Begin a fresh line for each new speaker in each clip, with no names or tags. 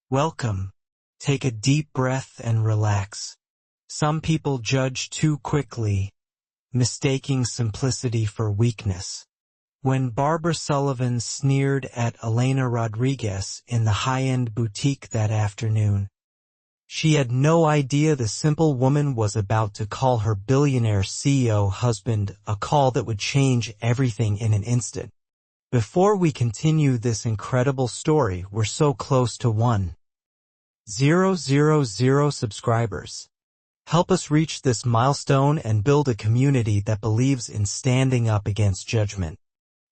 Welcome. Take a deep breath and relax. Some people judge too quickly, mistaking simplicity for weakness. When Barbara Sullivan sneered at Elena Rodriguez in the high-end boutique that afternoon, she had no idea the simple woman was about to call her billionaire CEO husband, a call that would change everything in an instant. Before we continue this incredible story, we're so close to 1,000 subscribers. Help us reach this milestone and build a community that believes in standing up against judgment.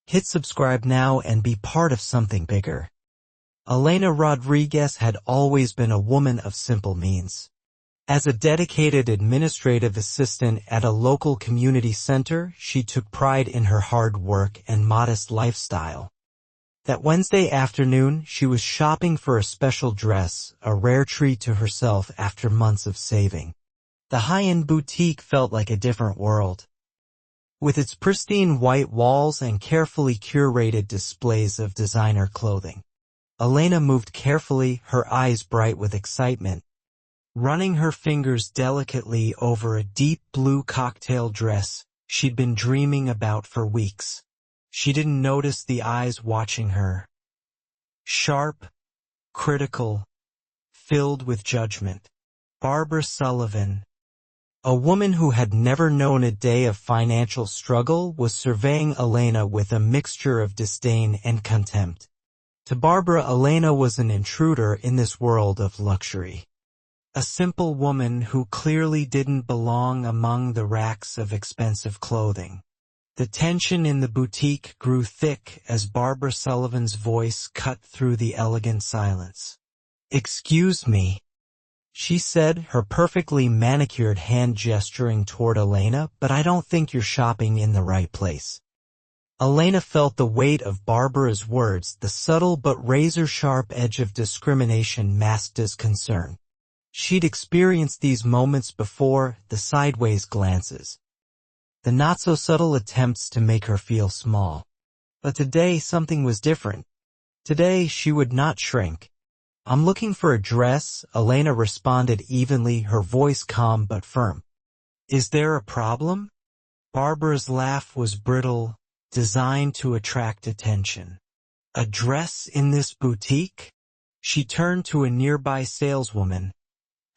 Hit subscribe now and be part of something bigger. Elena Rodriguez had always been a woman of simple means. As a dedicated administrative assistant at a local community center, she took pride in her hard work and modest lifestyle. That Wednesday afternoon, she was shopping for a special dress, a rare treat to herself after months of saving. The high-end boutique felt like a different world. With its pristine white walls and carefully curated displays of designer clothing, Elena moved carefully, her eyes bright with excitement. Running her fingers delicately over a deep blue cocktail dress she'd been dreaming about for weeks. She didn't notice the eyes watching her. Sharp, critical, filled with judgment. Barbara Sullivan, a woman who had never known a day of financial struggle, was surveying Elena with a mixture of disdain and contempt. To Barbara, Elena was an intruder in this world of luxury. A simple woman who clearly didn't belong among the racks of expensive clothing. The tension in the boutique grew thick as Barbara Sullivan's voice cut through the elegant silence. "Excuse me," she said, her perfectly manicured hand gesturing toward Elena, "but I don't think you're shopping in the right place." Elena felt the weight of Barbara's words, the subtle but razor-sharp edge of discrimination masked as concern. She'd experienced these moments before, the sideways glances, the not-so-subtle attempts to make her feel small. But today something was different. Today she would not shrink. "I'm looking for a dress," Elena responded evenly, her voice calm but firm. "Is there a problem?" Barbara's laugh was brittle, designed to attract attention. "A dress in this boutique?" She turned to a nearby saleswoman,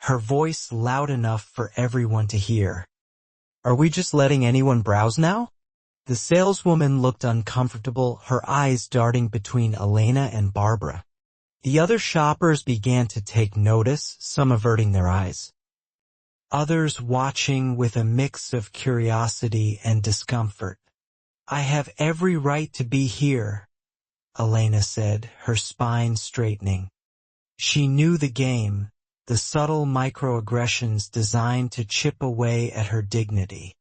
her voice loud enough for everyone to hear. "Are we just letting anyone browse now?" The saleswoman looked uncomfortable, her eyes darting between Elena and Barbara. The other shoppers began to take notice, some averting their eyes, others watching with a mix of curiosity and discomfort. "I have every right to be here," Elena said, her spine straightening. She knew the game, the subtle microaggressions designed to chip away at her dignity.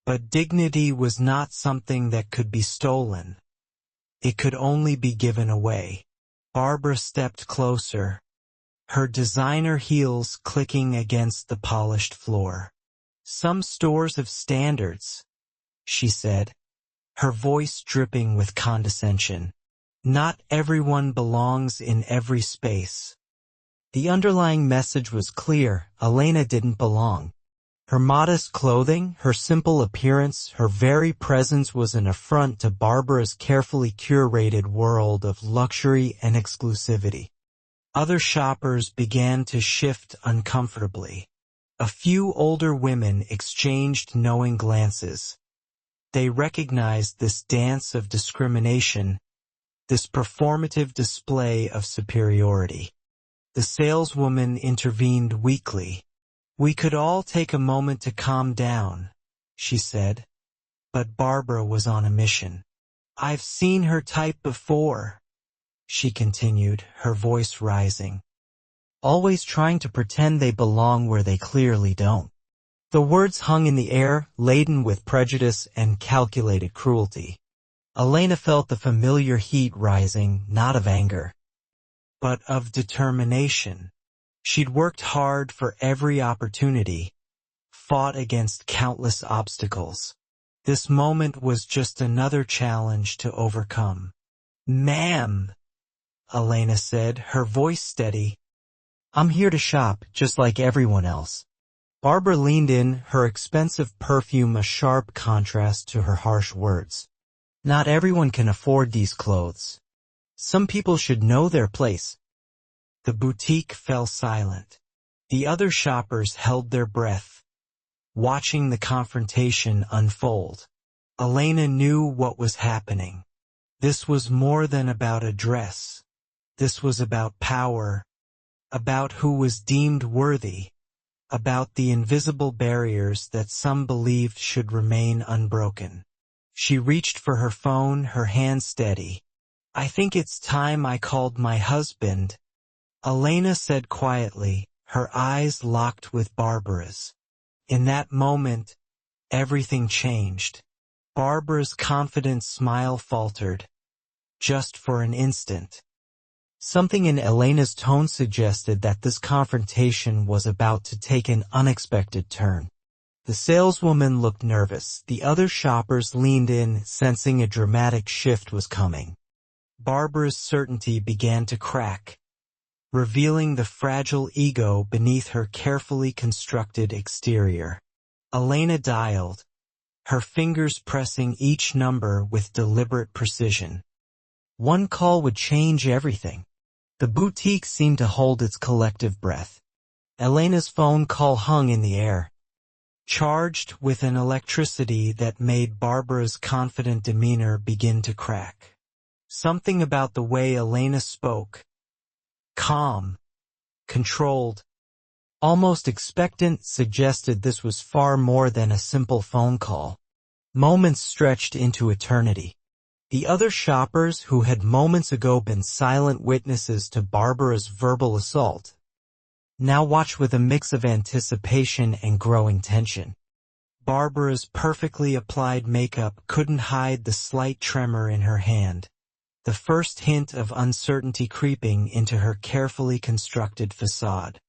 But dignity was not something that could be stolen. It could only be given away. Barbara stepped closer, her designer heels clicking against the polished floor. "Some stores have standards," she said, her voice dripping with condescension. "Not everyone belongs in every space." The underlying message was clear: Elena didn't belong. Her modest clothing, her simple appearance, her very presence was an affront to Barbara's carefully curated world of luxury and exclusivity. Other shoppers began to shift uncomfortably. A few older women exchanged knowing glances. They recognized this dance of discrimination, this performative display of superiority. The saleswoman intervened weakly. "We could all take a moment to calm down," she said. But Barbara was on a mission. "I've seen her type before," she continued, her voice rising. "Always trying to pretend they belong where they clearly don't." The words hung in the air, laden with prejudice and calculated cruelty. Elena felt the familiar heat rising, not of anger, but of determination. She'd worked hard for every opportunity, fought against countless obstacles. This moment was just another challenge to overcome. "Ma'am," Elena said, her voice steady, I'm here to shop, just like everyone else. Barbara leaned in, her expensive perfume a sharp contrast to her harsh words. Not everyone can afford these clothes. Some people should know their place. The boutique fell silent. The other shoppers held their breath, watching the confrontation unfold. Elena knew what was happening. This was more than about a dress. This was about power, about who was deemed worthy, about the invisible barriers that some believed should remain unbroken. She reached for her phone, her hand steady. I think it's time I called my husband, Elena said quietly, her eyes locked with Barbara's. In that moment, everything changed. Barbara's confident smile faltered, just for an instant. Something in Elena's tone suggested that this confrontation was about to take an unexpected turn. The saleswoman looked nervous. The other shoppers leaned in, sensing a dramatic shift was coming. Barbara's certainty began to crack, revealing the fragile ego beneath her carefully constructed exterior. Elena dialed, her fingers pressing each number with deliberate precision. One call would change everything. The boutique seemed to hold its collective breath. Elena's phone call hung in the air, charged with an electricity that made Barbara's confident demeanor begin to crack. Something about the way Elena spoke, calm, controlled, almost expectant, suggested this was far more than a simple phone call. Moments stretched into eternity. The other shoppers, who had moments ago been silent witnesses to Barbara's verbal assault, now watched with a mix of anticipation and growing tension. Barbara's perfectly applied makeup couldn't hide the slight tremor in her hand, the first hint of uncertainty creeping into her carefully constructed facade.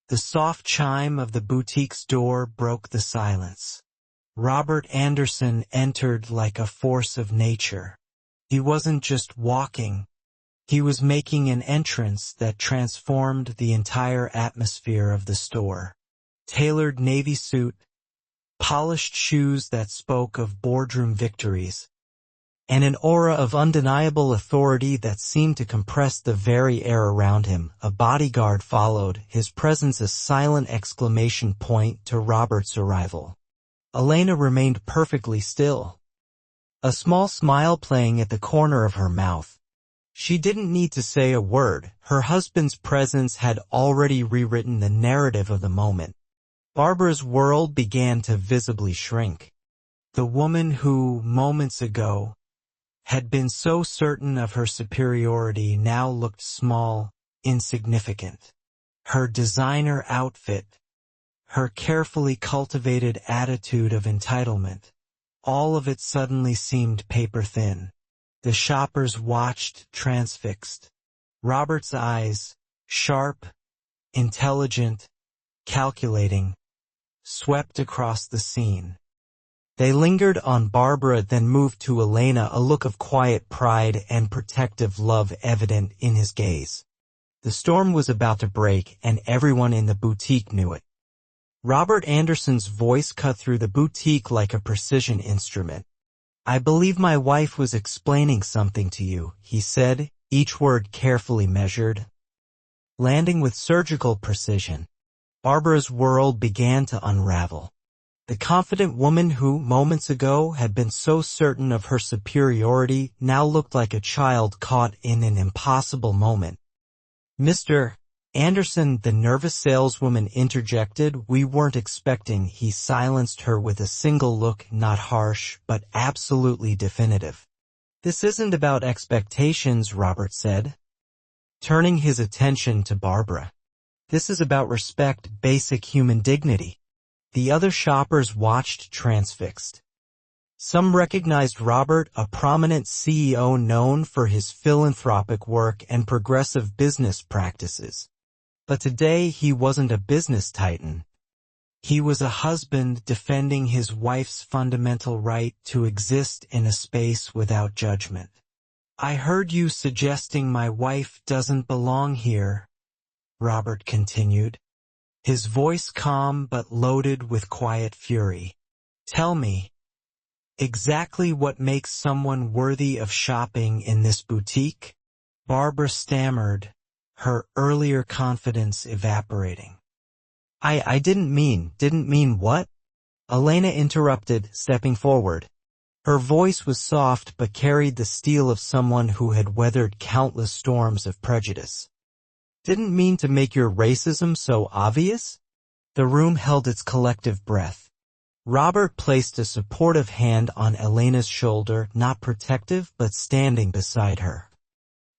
The soft chime of the boutique's door broke the silence. Robert Anderson entered like a force of nature. He wasn't just walking, he was making an entrance that transformed the entire atmosphere of the store. Tailored navy suit, polished shoes that spoke of boardroom victories, and an aura of undeniable authority that seemed to compress the very air around him. A bodyguard followed, his presence a silent exclamation point to Robert's arrival. Elena remained perfectly still, a small smile playing at the corner of her mouth. She didn't need to say a word. Her husband's presence had already rewritten the narrative of the moment. Barbara's world began to visibly shrink. The woman who, moments ago, had been so certain of her superiority now looked small, insignificant. Her designer outfit, her carefully cultivated attitude of entitlement, all of it suddenly seemed paper-thin. The shoppers watched, transfixed. Robert's eyes, sharp, intelligent, calculating, swept across the scene. They lingered on Barbara, then moved to Elena, a look of quiet pride and protective love evident in his gaze. The storm was about to break, and everyone in the boutique knew it. Robert Anderson's voice cut through the boutique like a precision instrument. I believe my wife was explaining something to you, he said, each word carefully measured, landing with surgical precision. Barbara's world began to unravel. The confident woman who, moments ago, had been so certain of her superiority now looked like a child caught in an impossible moment. Mr. Anderson, the nervous saleswoman interjected, we weren't expecting. He silenced her with a single look, not harsh, but absolutely definitive. This isn't about expectations, Robert said, turning his attention to Barbara. This is about respect, basic human dignity. The other shoppers watched transfixed. Some recognized Robert, a prominent CEO known for his philanthropic work and progressive business practices. But today he wasn't a business titan. He was a husband defending his wife's fundamental right to exist in a space without judgment. I heard you suggesting my wife doesn't belong here, Robert continued, his voice calm but loaded with quiet fury. Tell me, exactly what makes someone worthy of shopping in this boutique? Barbara stammered, her earlier confidence evaporating. I didn't mean what? Elena interrupted, stepping forward. Her voice was soft but carried the steel of someone who had weathered countless storms of prejudice. Didn't mean to make your racism so obvious? The room held its collective breath. Robert placed a supportive hand on Elena's shoulder, not protective but standing beside her.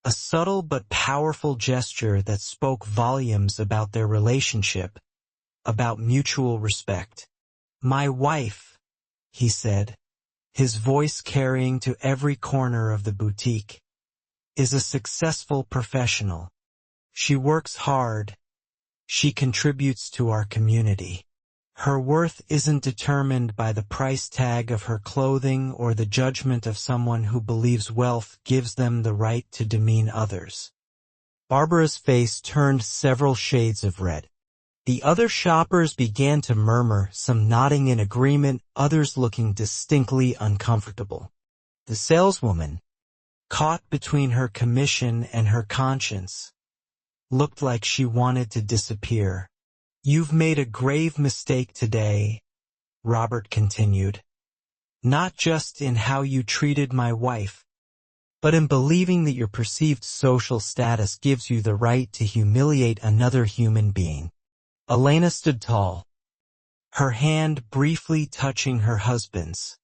A subtle but powerful gesture that spoke volumes about their relationship, about mutual respect. My wife, he said, his voice carrying to every corner of the boutique, is a successful professional. She works hard. She contributes to our community. Her worth isn't determined by the price tag of her clothing or the judgment of someone who believes wealth gives them the right to demean others. Barbara's face turned several shades of red. The other shoppers began to murmur, some nodding in agreement, others looking distinctly uncomfortable. The saleswoman, caught between her commission and her conscience, looked like she wanted to disappear. You've made a grave mistake today, Robert continued. Not just in how you treated my wife, but in believing that your perceived social status gives you the right to humiliate another human being. Elena stood tall, her hand briefly touching her husband's,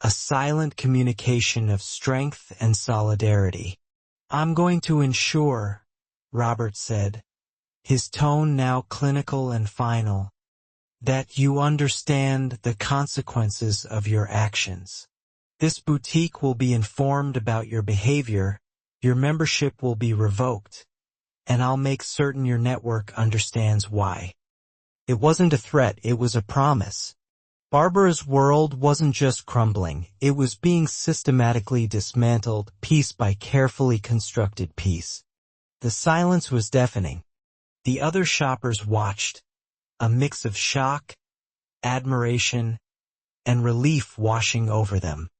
a silent communication of strength and solidarity. I'm going to ensure, Robert said, his tone now clinical and final, that you understand the consequences of your actions. This boutique will be informed about your behavior, your membership will be revoked, and I'll make certain your network understands why. It wasn't a threat, it was a promise. Barbara's world wasn't just crumbling, it was being systematically dismantled, piece by carefully constructed piece. The silence was deafening. The other shoppers watched, a mix of shock, admiration, and relief washing over them.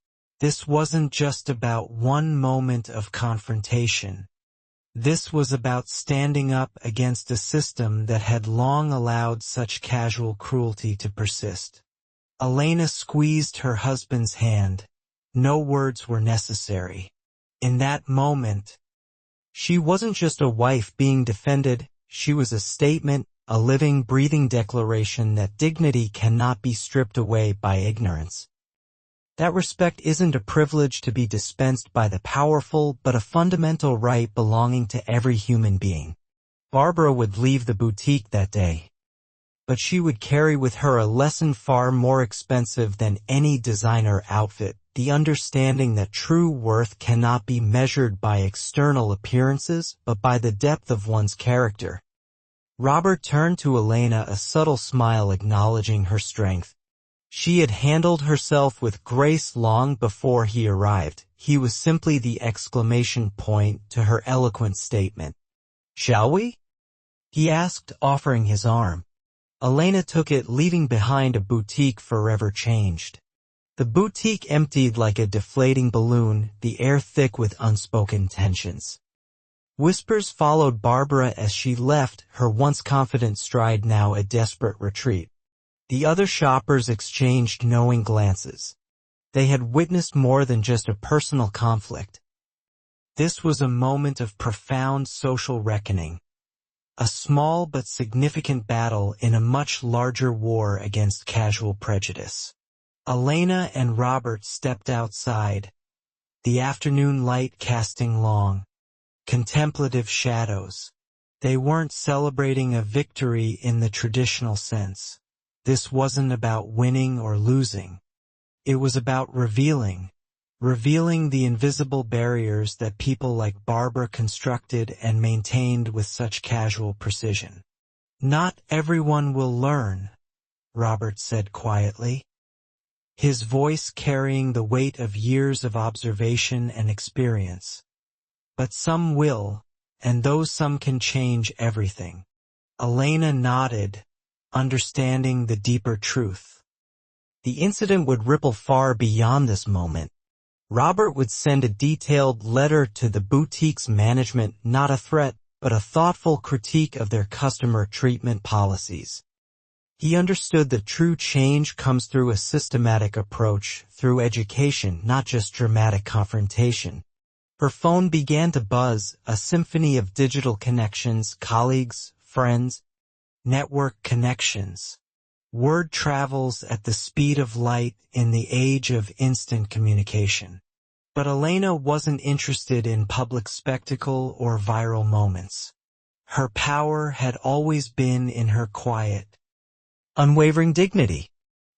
This wasn't just about one moment of confrontation. This was about standing up against a system that had long allowed such casual cruelty to persist. Elena squeezed her husband's hand. No words were necessary. In that moment, she wasn't just a wife being defended, she was a statement, a living, breathing declaration that dignity cannot be stripped away by ignorance. That respect isn't a privilege to be dispensed by the powerful, but a fundamental right belonging to every human being. Barbara would leave the boutique that day, but she would carry with her a lesson far more expensive than any designer outfit, the understanding that true worth cannot be measured by external appearances, but by the depth of one's character. Robert turned to Elena, a subtle smile acknowledging her strength. She had handled herself with grace long before he arrived. He was simply the exclamation point to her eloquent statement. Shall we? He asked, offering his arm. Elena took it, leaving behind a boutique forever changed. The boutique emptied like a deflating balloon, the air thick with unspoken tensions. Whispers followed Barbara as she left, her once confident stride now a desperate retreat. The other shoppers exchanged knowing glances. They had witnessed more than just a personal conflict. This was a moment of profound social reckoning. A small but significant battle in a much larger war against casual prejudice. Elena and Robert stepped outside, the afternoon light casting long, contemplative shadows. They weren't celebrating a victory in the traditional sense. This wasn't about winning or losing. It was about revealing the invisible barriers that people like Barbara constructed and maintained with such casual precision. Not everyone will learn, Robert said quietly, his voice carrying the weight of years of observation and experience. But some will, and those some can change everything. Elena nodded, understanding the deeper truth. The incident would ripple far beyond this moment. Robert would send a detailed letter to the boutique's management, not a threat, but a thoughtful critique of their customer treatment policies. He understood that true change comes through a systematic approach, through education, not just dramatic confrontation. Her phone began to buzz, a symphony of digital connections, colleagues, friends, network connections. Word travels at the speed of light in the age of instant communication. But Elena wasn't interested in public spectacle or viral moments. Her power had always been in her quiet, unwavering dignity.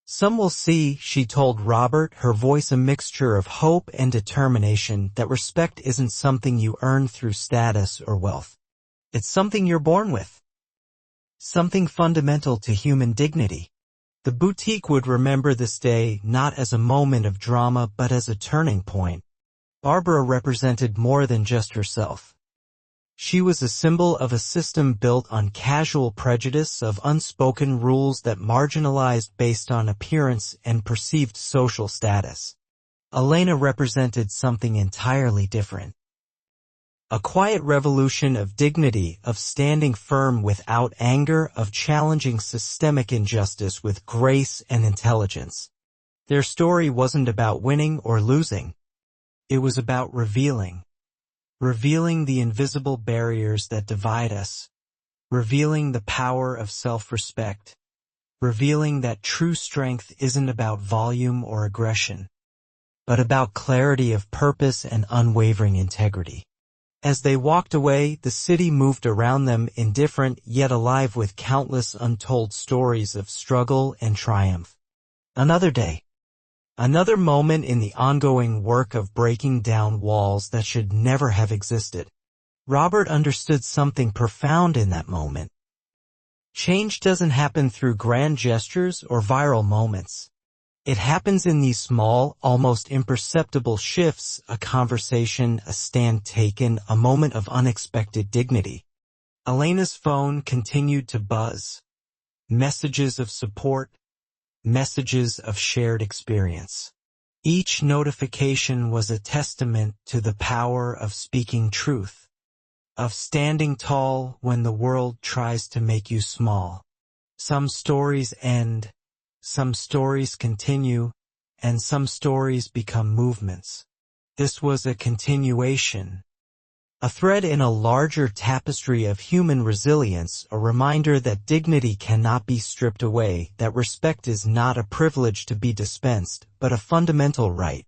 Some will see, she told Robert, her voice a mixture of hope and determination, that respect isn't something you earn through status or wealth. It's something you're born with. Something fundamental to human dignity. The boutique would remember this day not as a moment of drama but as a turning point. Barbara represented more than just herself. She was a symbol of a system built on casual prejudice, of unspoken rules that marginalized based on appearance and perceived social status. Elena represented something entirely different. A quiet revolution of dignity, of standing firm without anger, of challenging systemic injustice with grace and intelligence. Their story wasn't about winning or losing. It was about revealing the invisible barriers that divide us, revealing the power of self-respect, revealing that true strength isn't about volume or aggression, but about clarity of purpose and unwavering integrity. As they walked away, the city moved around them, indifferent yet alive with countless untold stories of struggle and triumph. Another day. Another moment in the ongoing work of breaking down walls that should never have existed. Robert understood something profound in that moment. Change doesn't happen through grand gestures or viral moments. It happens in these small, almost imperceptible shifts, a conversation, a stand taken, a moment of unexpected dignity. Elena's phone continued to buzz. Messages of support, messages of shared experience. Each notification was a testament to the power of speaking truth, of standing tall when the world tries to make you small. Some stories end. Some stories continue, and some stories become movements. This was a continuation, a thread in a larger tapestry of human resilience, a reminder that dignity cannot be stripped away, that respect is not a privilege to be dispensed, but a fundamental right.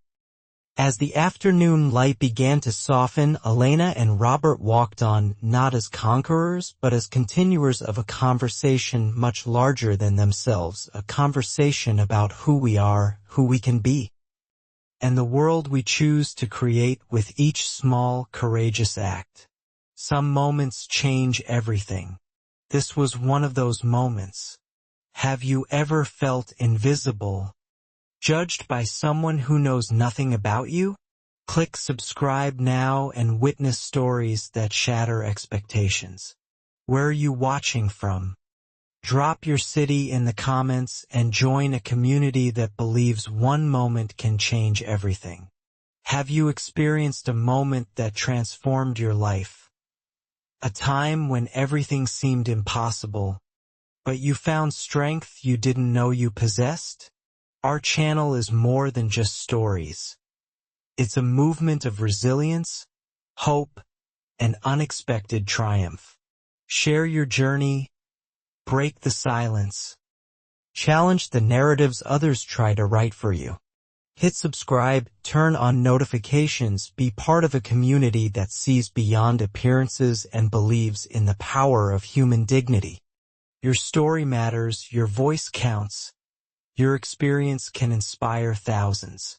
As the afternoon light began to soften, Elena and Robert walked on, not as conquerors, but as continuers of a conversation much larger than themselves, a conversation about who we are, who we can be, and the world we choose to create with each small, courageous act. Some moments change everything. This was one of those moments. Have you ever felt invisible? Judged by someone who knows nothing about you? Click subscribe now and witness stories that shatter expectations. Where are you watching from? Drop your city in the comments and join a community that believes one moment can change everything. Have you experienced a moment that transformed your life? A time when everything seemed impossible, but you found strength you didn't know you possessed? Our channel is more than just stories. It's a movement of resilience, hope, and unexpected triumph. Share your journey, break the silence, challenge the narratives others try to write for you. Hit subscribe, turn on notifications, be part of a community that sees beyond appearances and believes in the power of human dignity. Your story matters, your voice counts. Your experience can inspire thousands.